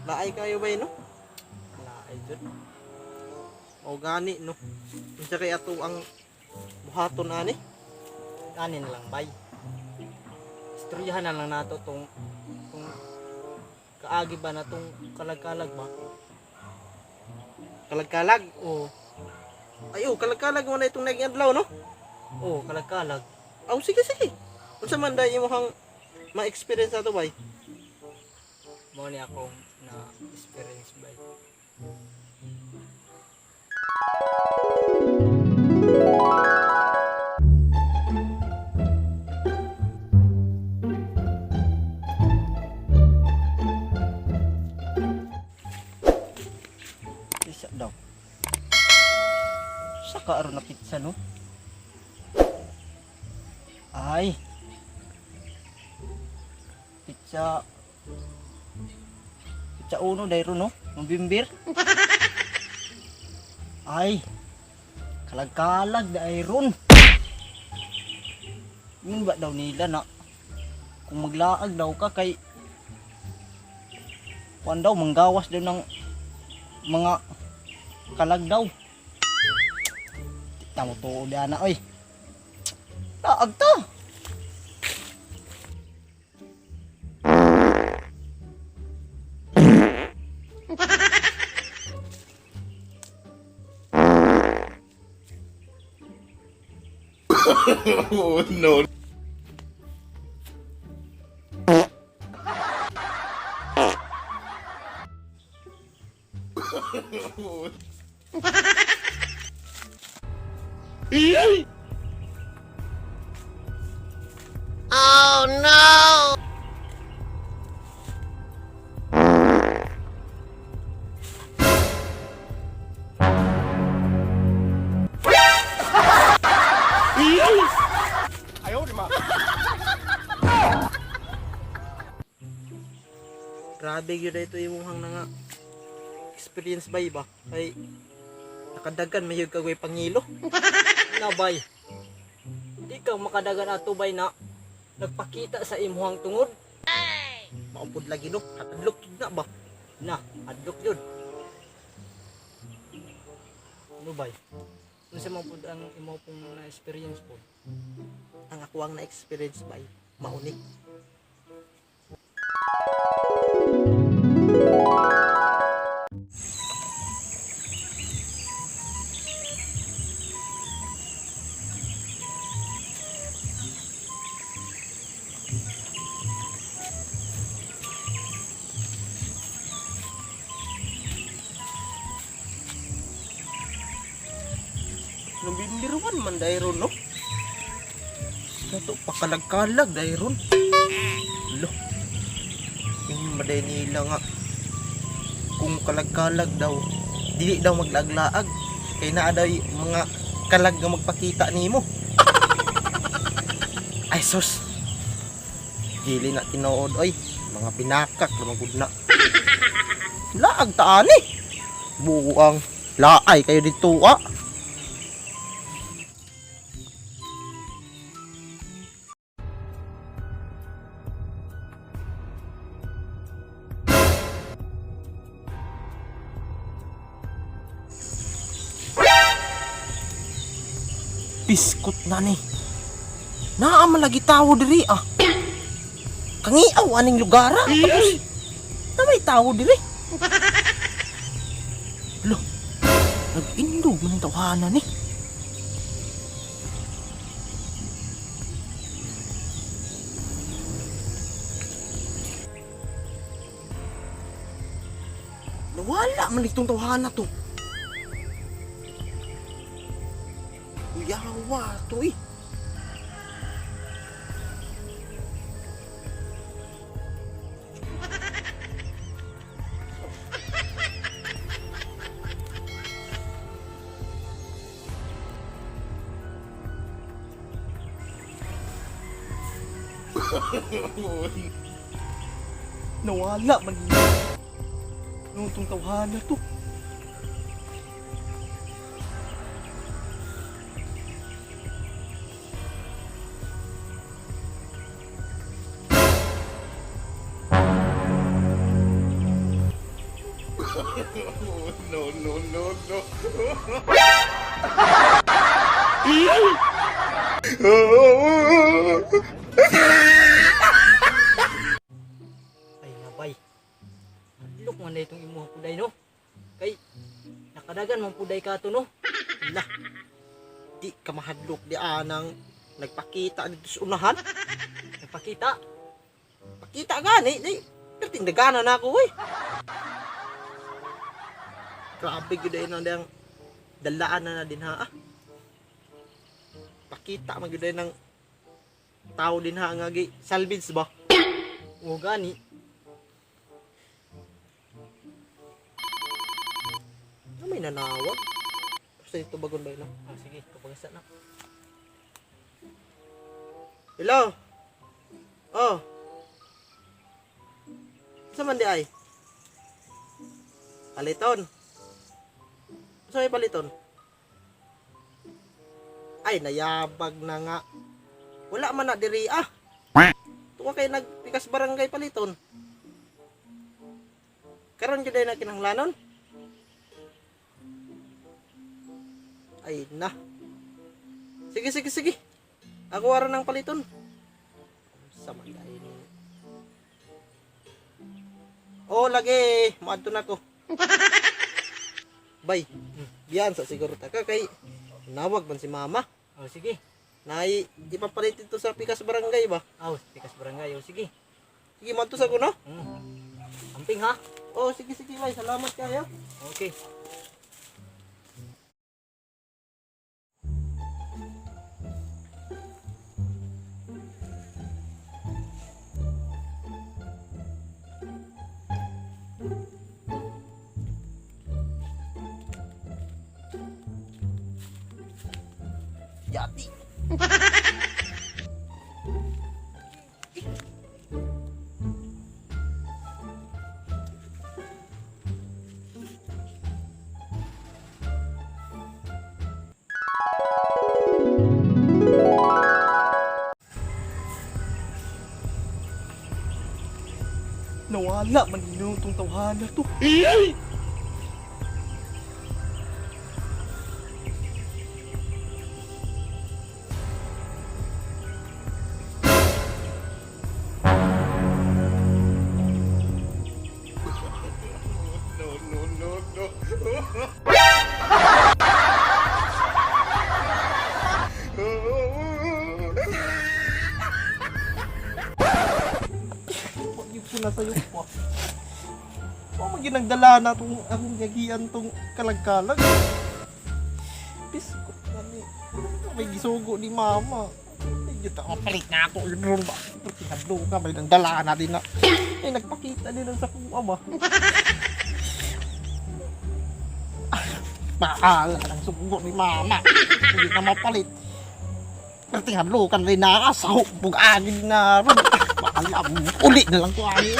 Laay kayo ba no? Laay dyan. O gani no. Unsa kay ato ang buhaton ani? Kanin lang bay. Istoryahan na lang nato tong kaagi ba na tong kalag-kalag ba? Kalag-kalag. Oo. Ay kalag-kalag mo na itong naging adlaw no? Oo, kalag-kalag. Aw sige sige. Unsa man day imong ma-experience ato bay? Mo ni akong na experience bay. Isa daw. Saka aron na pizza no? Ay. Pizza uno dayro no? Mabimbir. Ay. Kalag-kalag dayron. Yun ba daw nila na kung maglaag daw ka kay kuan daw manggawas daw ng mga kalag daw. Tamo to na oy. Laag ta. Oh no. Oh no! Grabe gyud ito imong nga experience bay ba? Ay nakadagan mayug kagoy pangilo. Na bay. Di ka makadagan ato bay na nagpakita sa imuhang tungod. Maumpod lagi no. Hadlok jud na ba? Na, adlok yun. Ano bay? Ano sa mga ang imo pong na-experience po? Ang ako ang na-experience bay maunik. Nabindiruan man dayron no. Nato pakalag-kalag dayron. Lo. Yung maday nila nga kung kalag-kalag daw dili daw maglaglaag kay naa daw mga kalag nga magpakita nimo. Ay sus. Dili na tinuod oy. Mga pinakak lumagud na. Laag ta ani. Buang laay kayo dito ah. Biskot na ni. Naa man lagi tawo diri ah. Kangiaw aning lugar ah. Tapos na may tawo diri. Lo. Nag-indog man ang tawhanan ni. Nawala man itong tawhana to. Yawa to eh. Nawala man yun. Nung itong tawhana to. Ay nabay. Hadlok man na itong imuhang puday no. Kay nakadagan man puday ka to no. Lah, di ka mahadlok di anang nagpakita dito sa unahan. Nagpakita. Pakita gani, di. Pero tindagan na ako eh. Grabe gud ay nang dang dalaan na din ha. Ah. Pakita man gud ay ng tao din ha nga gi salvage ba. O gani. Ano may nanawag? Basta ito bagon ba yun? Ah, sige, kapagasa na. Hello? Oh. Sa man di ay? Paliton. Sa may paliton? Ay, nayabag na nga. Wala man na diri ah. Tuwa kayo nagpikas barangay paliton. Karon jud na kinahanglanon. Ay na. Sige, sige, sige. Ako wara ng paliton. Sa man dahil. Oh, lagi. Maadto na ko. Bay. Biyan sa siguro ta ka kay nawag man si mama. O sige. Nay, ipapalit ito sa pikas barangay ba? Aw, pikas barangay. O sige. Sige, maadto sa ko no? Amping ha. Oh, sige, sige, bay. Salamat kayo. Okay. Yati. Nawala man itong tawhana to. Pag yung sinasayo po. Ano maging nagdala na itong akong gagian itong kalag-kalag? Piskot na ni. May gisugo ni mama. Medyo palit na ako yun ron ba? Pinablo ka, may nagdala na din na. Eh, nagpakita din sa kuha ba? Mahal ang sugo ni mama. Hindi na mapalit. Pero tingadlo kan rin na asaw. Bug-agin na ron. Maalam. Uli na lang ko ani.